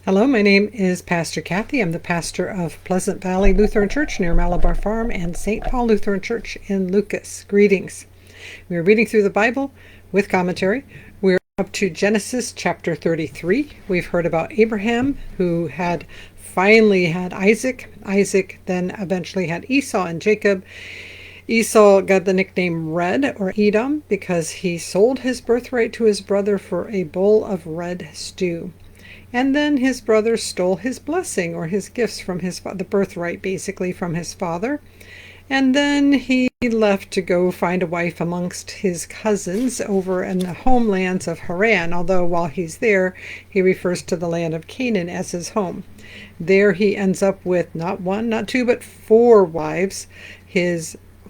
Hello, my name is Pastor Kathy. I'm the pastor of Pleasant Valley Lutheran Church near Malabar Farm and St. Paul Lutheran Church in Lucas. Greetings. We are reading through the Bible with commentary. We're up to Genesis chapter 33. We've heard about Abraham, who had finally had Isaac. Isaac then eventually had Esau and Jacob. Esau got the nickname Red or Edom because he sold his birthright to his brother for a bowl of red stew. And then his brother stole his blessing or his gifts from the birthright basically from his father. And then he left to go find a wife amongst his cousins over in the homelands of Haran, although while he's there, he refers to the land of Canaan as his home. There he ends up with not one, not two, but four wives. He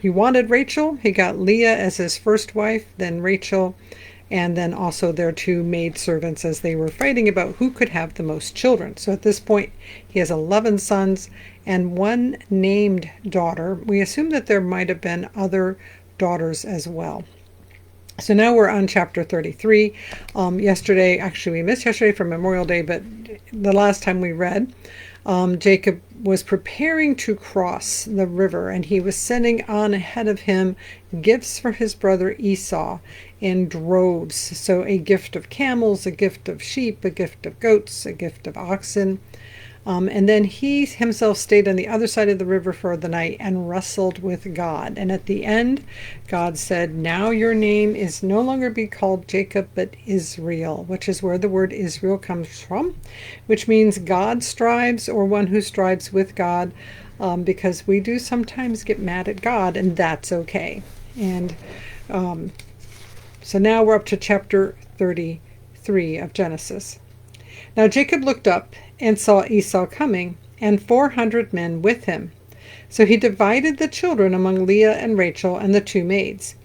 wanted Rachel. He got Leah as his first wife, then Rachel, and then also their two maidservants as they were fighting about who could have the most children. So at this point, he has 11 sons and one named daughter. We assume that there might have been other daughters as well. So now we're on chapter 33. Yesterday, actually we missed yesterday for Memorial Day, but the last time we read, Jacob was preparing to cross the river, and he was sending on ahead of him gifts for his brother Esau in droves. So a gift of camels, a gift of sheep, a gift of goats, a gift of oxen. And then he himself stayed on the other side of the river for the night and wrestled with God. And at the end, God said, "Now your name is no longer be called Jacob, but Israel," which is where the word Israel comes from, which means God strives, or one who strives with God, because we do sometimes get mad at God, and that's okay. And so now we're up to chapter 33 of Genesis. Now Jacob looked up and saw Esau coming, and 400 men with him. So he divided the children among Leah and Rachel and the two maids.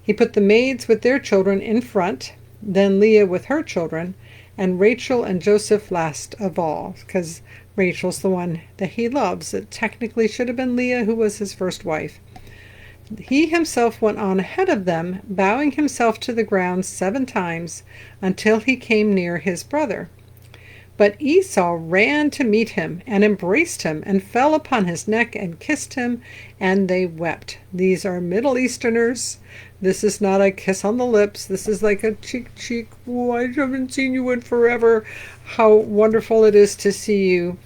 He put the maids with their children in front, then Leah with her children, and Rachel and Joseph last of all, because Rachel's the one that he loves. It technically should have been Leah, who was his first wife. He himself went on ahead of them, bowing himself to the ground 7 times until he came near his brother. But Esau ran to meet him and embraced him and fell upon his neck and kissed him, and they wept. These are Middle Easterners. This is not a kiss on the lips. This is like a cheek. Oh, I haven't seen you in forever. How wonderful it is to see you.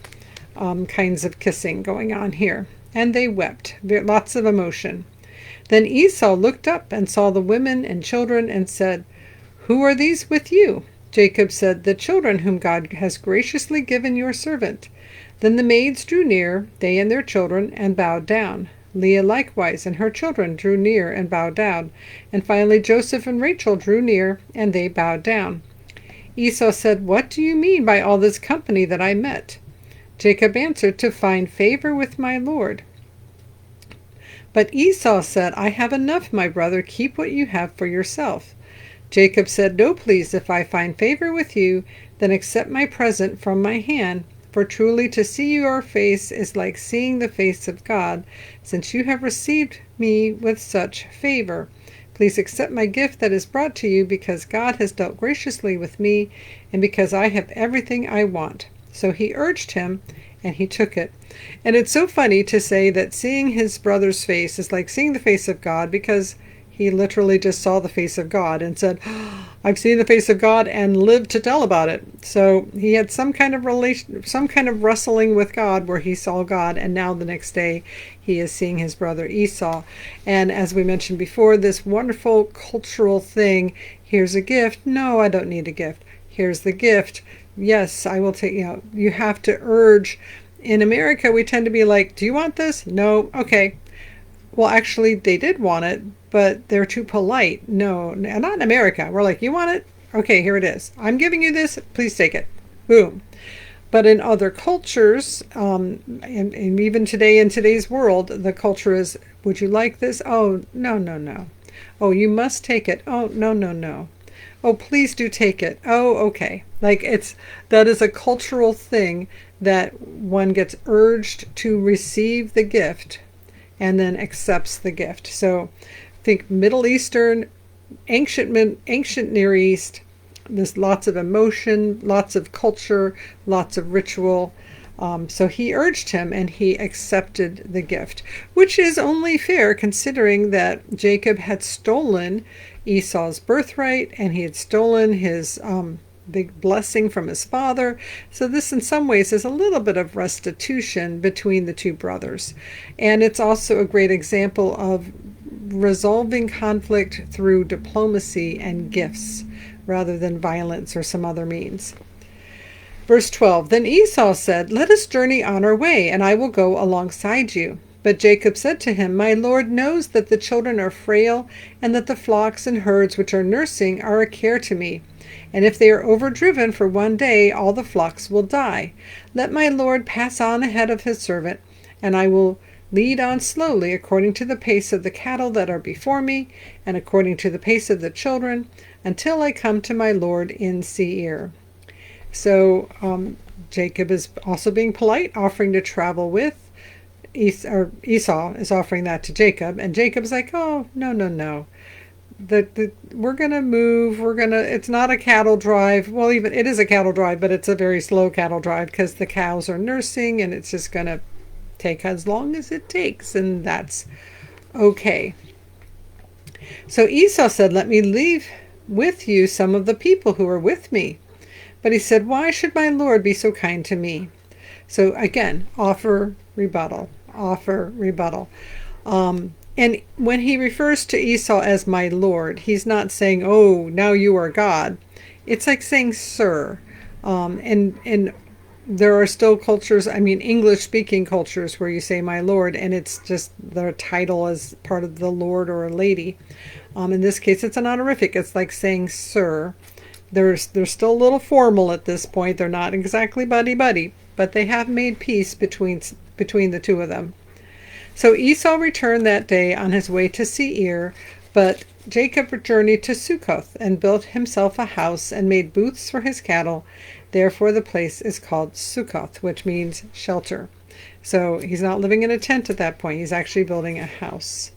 Kinds of kissing going on here. And they wept. Lots of emotion. Then Esau looked up and saw the women and children and said, "Who are these with you?" Jacob said, "The children whom God has graciously given your servant." Then the maids drew near, they and their children, and bowed down. Leah likewise and her children drew near and bowed down. And finally Joseph and Rachel drew near, and they bowed down. Esau said, "What do you mean by all this company that I met?" Jacob answered, "To find favor with my Lord." But Esau said, "I have enough, my brother. Keep what you have for yourself." Jacob said, "No, please, if I find favor with you, then accept my present from my hand, for truly to see your face is like seeing the face of God, since you have received me with such favor. Please accept my gift that is brought to you, because God has dealt graciously with me, and because I have everything I want." So he urged him, and he took it. And it's so funny to say that seeing his brother's face is like seeing the face of God, because he literally just saw the face of God and said, "I've seen the face of God," and lived to tell about it. So he had some kind of wrestling with God where he saw God, and now the next day he is seeing his brother Esau. And as we mentioned before, this wonderful cultural thing, here's a gift. No, I don't need a gift. Here's the gift. Yes, I will take, you have to urge. In America, we tend to be like, "Do you want this?" "No." "Okay." Well, actually, they did want it, but they're too polite. No, not in America. We're like, "You want it? Okay, here it is. I'm giving you this. Please take it." Boom. But in other cultures, and even today in today's world, the culture is, "Would you like this?" "Oh, no, no, no." "Oh, you must take it." "Oh, no, no, no." "Oh, please do take it." "Oh, okay." That is a cultural thing that one gets urged to receive the gift and then accepts the gift. So think Middle Eastern, ancient Near East, There's lots of emotion, lots of culture, lots of ritual. So he urged him, and he accepted the gift, which is only fair considering that Jacob had stolen Esau's birthright, and he had stolen his big blessing from his father. So this in some ways is a little bit of restitution between the two brothers. And it's also a great example of resolving conflict through diplomacy and gifts rather than violence or some other means. Verse 12, Then Esau said, Let us journey on our way, and I will go alongside you. But Jacob said to him, My Lord knows that the children are frail, and that the flocks and herds which are nursing are a care to me. And if they are overdriven for one day, all the flocks will die. Let my Lord pass on ahead of his servant, and I will lead on slowly according to the pace of the cattle that are before me, and according to the pace of the children, until I come to my Lord in Seir. So Jacob is also being polite, offering to travel with. Esau is offering that to Jacob, and Jacob's like, oh, no. We're going to move. It's not a cattle drive. Well, even it is a cattle drive, but it's a very slow cattle drive because the cows are nursing, and it's just going to take as long as it takes, and that's okay. So Esau said, Let me leave with you some of the people who are with me. But he said, Why should my Lord be so kind to me? So again, offer, rebuttal. And when he refers to Esau as my Lord, he's not saying, oh, now you are God. It's like saying sir. And there are still cultures, English-speaking cultures where you say my Lord, and it's just the title as part of the Lord or a lady. In this case, it's an honorific. It's like saying sir. They're still a little formal at this point. They're not exactly buddy-buddy, but they have made peace between the two of them. So Esau returned that day on his way to Seir, but Jacob journeyed to Succoth and built himself a house and made booths for his cattle. Therefore the place is called Succoth, which means shelter. So he's not living in a tent at that point. He's actually building a house.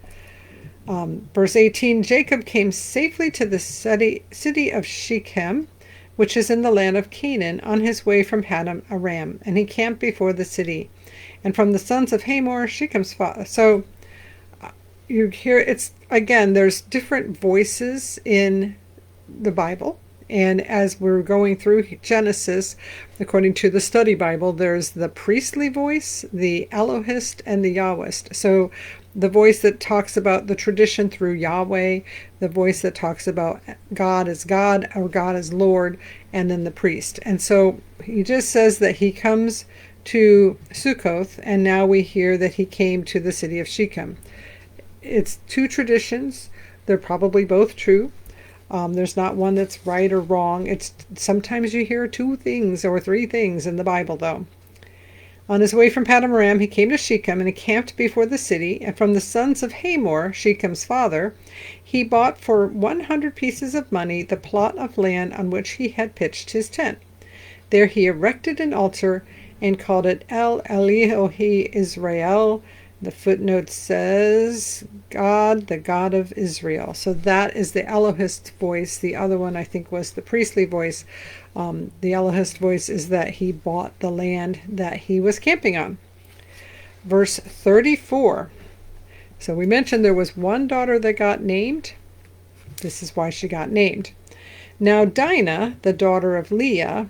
Verse 18, Jacob came safely to the city of Shechem, which is in the land of Canaan, on his way from Paddan Aram, and he camped before the city. And from the sons of Hamor, Shechem's father. So you hear, it's again, there's different voices in the Bible. And as we're going through Genesis, according to the study Bible, there's the priestly voice, the Elohist, and the Yahwist. So the voice that talks about the tradition through Yahweh, the voice that talks about God as God or God as Lord, and then the priest. And so he just says that he comes to Sukkoth, and now we hear that he came to the city of Shechem. It's two traditions. They're probably both true. There's not one that's right or wrong. It's sometimes you hear two things or three things in the Bible, though. On his way from Paddan Aram, he came to Shechem and he camped before the city. And from the sons of Hamor, Shechem's father, he bought for 100 pieces of money the plot of land on which he had pitched his tent. There he erected an altar and called it El Elohe Israel. The footnote says, God, the God of Israel. So that is the Elohist voice. The other one, I think, was the priestly voice. The Elohist voice is that he bought the land that he was camping on. Verse 34. So we mentioned there was one daughter that got named. This is why she got named. Now Dinah, the daughter of Leah,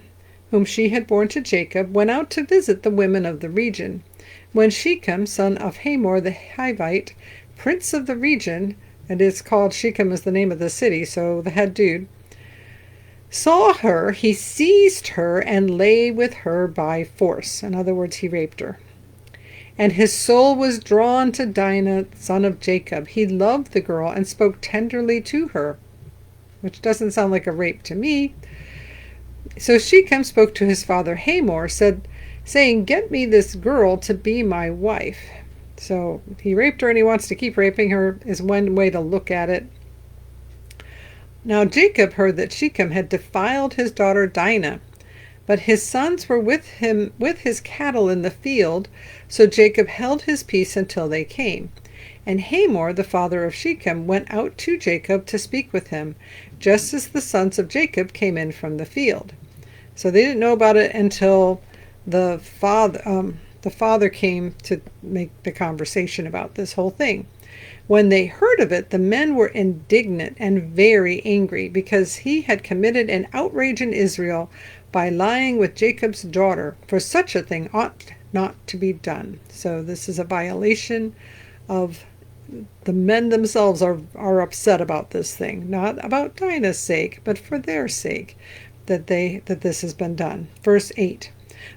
whom she had borne to Jacob, went out to visit the women of the region. When Shechem, son of Hamor the Hivite, prince of the region, and it's called Shechem is the name of the city, so the head dude, saw her, he seized her and lay with her by force. In other words, he raped her. And his soul was drawn to Dinah, son of Jacob. He loved the girl and spoke tenderly to her, which doesn't sound like a rape to me. So Shechem spoke to his father Hamor, saying, Get me this girl to be my wife. So he raped her and he wants to keep raping her, is one way to look at it. Now Jacob heard that Shechem had defiled his daughter Dinah, but his sons were with him with his cattle in the field, so Jacob held his peace until they came. And Hamor, the father of Shechem, went out to Jacob to speak with him, just as the sons of Jacob came in from the field. So they didn't know about it until the father came to make the conversation about this whole thing. When they heard of it, the men were indignant and very angry, because he had committed an outrage in Israel by lying with Jacob's daughter, for such a thing ought not to be done. So this is a violation of the men themselves are upset about this thing, not about Dinah's sake, but for their sake that this has been done. Verse 8.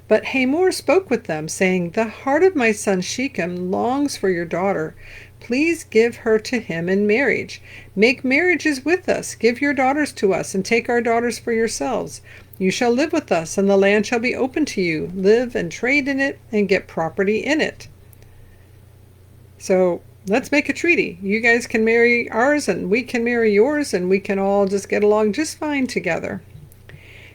But Hamor spoke with them, saying, The heart of my son Shechem longs for your daughter. Please give her to him in marriage. Make marriages with us. Give your daughters to us, and take our daughters for yourselves. You shall live with us, and the land shall be open to you. Live and trade in it, and get property in it. So let's make a treaty. You guys can marry ours, and we can marry yours, and we can all just get along just fine together.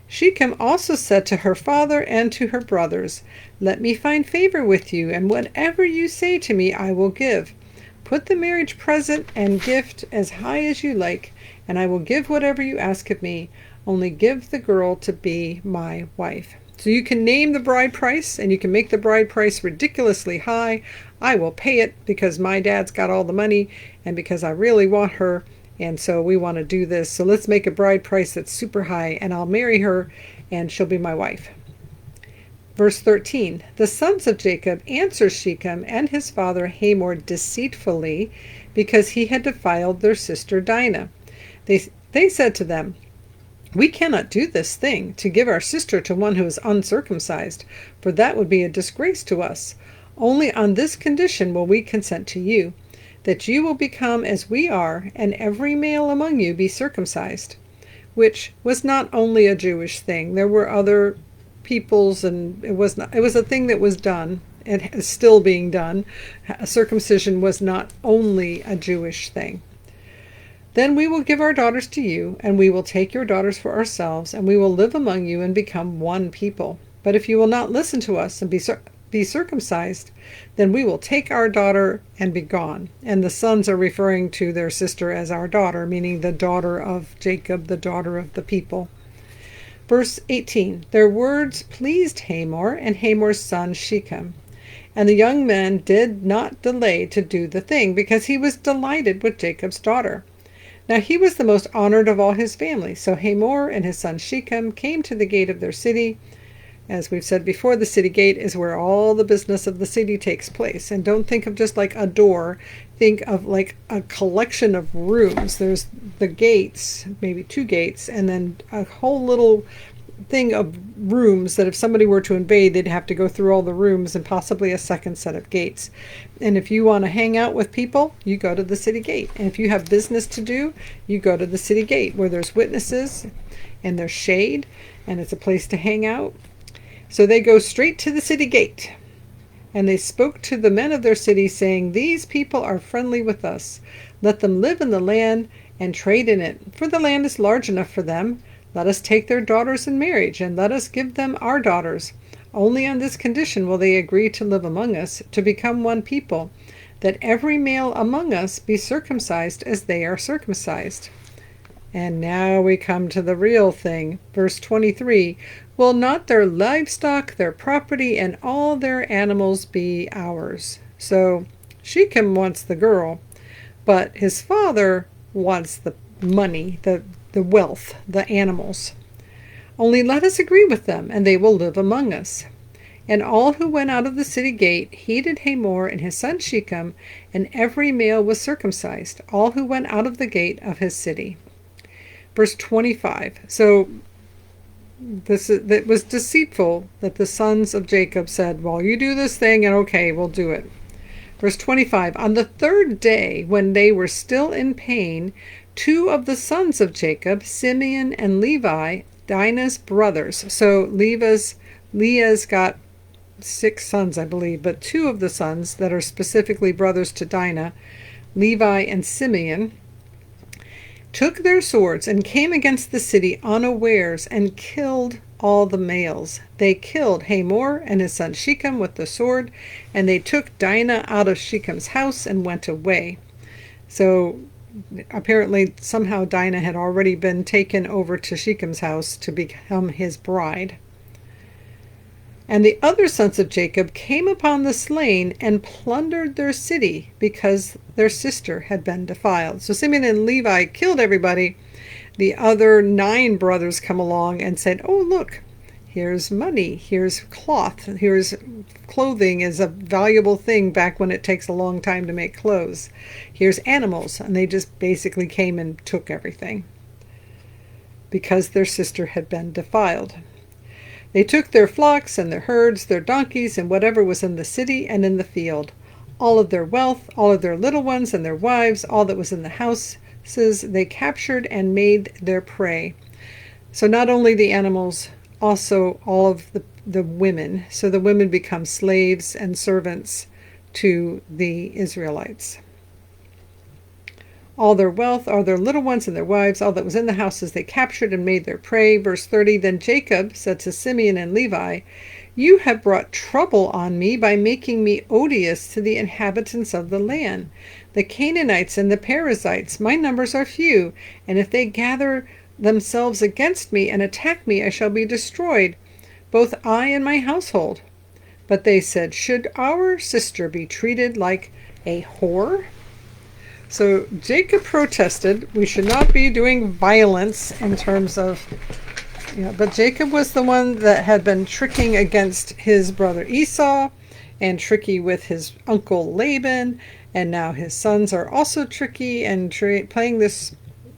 Shechem also said to her father and to her brothers, Let me find favor with you, and whatever you say to me I will give. Put the marriage present and gift as high as you like, and I will give whatever you ask of me. Only give the girl to be my wife. So you can name the bride price, and you can make the bride price ridiculously high. I will pay it because my dad's got all the money, and because I really want her, and so we want to do this. So let's make a bride price that's super high, and I'll marry her, and she'll be my wife. Verse 13, the sons of Jacob answered Shechem and his father Hamor deceitfully, because he had defiled their sister Dinah. They said to them, We cannot do this thing, to give our sister to one who is uncircumcised, for that would be a disgrace to us. Only on this condition will we consent to you, that you will become as we are, and every male among you be circumcised. Which was not only a Jewish thing. There were other peoples, and it was a thing that was done. It is still being done. Circumcision was not only a Jewish thing. Then we will give our daughters to you, and we will take your daughters for ourselves, and we will live among you and become one people. But if you will not listen to us and be circumcised, then we will take our daughter and be gone. And the sons are referring to their sister as our daughter, meaning the daughter of Jacob, the daughter of the people. Verse 18, their words pleased Hamor and Hamor's son Shechem. And the young man did not delay to do the thing, because he was delighted with Jacob's daughter. Now he was the most honored of all his family. So Hamor and his son Shechem came to the gate of their city. As we've said before, the city gate is where all the business of the city takes place. And don't think of just like a door. Think of like a collection of rooms. There's the gates, maybe 2 gates, and then a whole little thing of rooms that if somebody were to invade, they'd have to go through all the rooms and possibly a second set of gates. And if you want to hang out with people, you go to the city gate. And if you have business to do, you go to the city gate, where there's witnesses and there's shade and it's a place to hang out. So they go straight to the city gate. And they spoke to the men of their city, saying, These people are friendly with us. Let them live in the land and trade in it, for the land is large enough for them. Let us take their daughters in marriage, and let us give them our daughters. Only on this condition will they agree to live among us, to become one people, that every male among us be circumcised as they are circumcised. And now we come to the real thing. Verse 23, Will not their livestock, their property, and all their animals be ours? So Shechem wants the girl, but his father wants the money, the wealth, the animals. Only let us agree with them, and they will live among us. And all who went out of the city gate heeded Hamor and his son Shechem, and every male was circumcised, all who went out of the gate of his city. Verse 25. So it was deceitful that the sons of Jacob said, Well, you do this thing, and okay, we'll do it. Verse 25. On the 3rd day, when they were still in pain, 2 of the sons of Jacob, Simeon and Levi, Dinah's brothers. So Leah's got 6 sons, I believe, but 2 of the sons that are specifically brothers to Dinah, Levi and Simeon, took their swords and came against the city unawares and killed all the males. They killed Hamor and his son Shechem with the sword, and they took Dinah out of Shechem's house and went away. So apparently somehow Dinah had already been taken over to Shechem's house to become his bride. And the other sons of Jacob came upon the slain and plundered their city because their sister had been defiled. So Simeon and Levi killed everybody. The other 9 brothers come along and said, oh, look, here's money, here's cloth, here's clothing is a valuable thing back when it takes a long time to make clothes. Here's animals. And they just basically came and took everything because their sister had been defiled. They took their flocks and their herds, their donkeys, and whatever was in the city and in the field, all of their wealth, all of their little ones and their wives, all that was in the houses, they captured and made their prey. So not only the animals, also all of the women. So the women become slaves and servants to the Israelites. All their wealth, all their little ones and their wives, all that was in the houses they captured and made their prey. Verse 30, then Jacob said to Simeon and Levi, you have brought trouble on me by making me odious to the inhabitants of the land. The Canaanites and the Perizzites, my numbers are few, and if they gather themselves against me and attack me, I shall be destroyed, both I and my household. But they said, should our sister be treated like a whore? So Jacob protested, we should not be doing violence in terms of, but Jacob was the one that had been tricking against his brother Esau and tricky with his uncle Laban, and now his sons are also tricky and playing this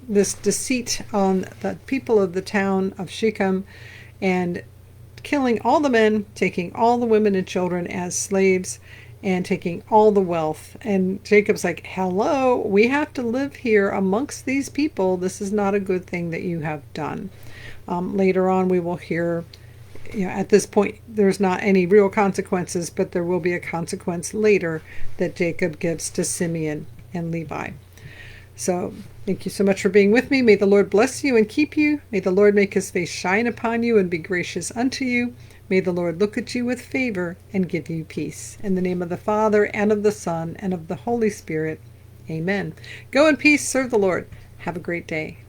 deceit on the people of the town of Shechem and killing all the men, taking all the women and children as slaves, and taking all the wealth. And Jacob's like, hello, we have to live here amongst these people. This is not a good thing that you have done. Later on we will hear, at this point there's not any real consequences, but there will be a consequence later that Jacob gives to Simeon and Levi. So thank you so much for being with me. May the Lord bless you and keep you. May the Lord make his face shine upon you and be gracious unto you. May the Lord look at you with favor and give you peace. In the name of the Father, and of the Son, and of the Holy Spirit. Amen. Go in peace. Serve the Lord. Have a great day.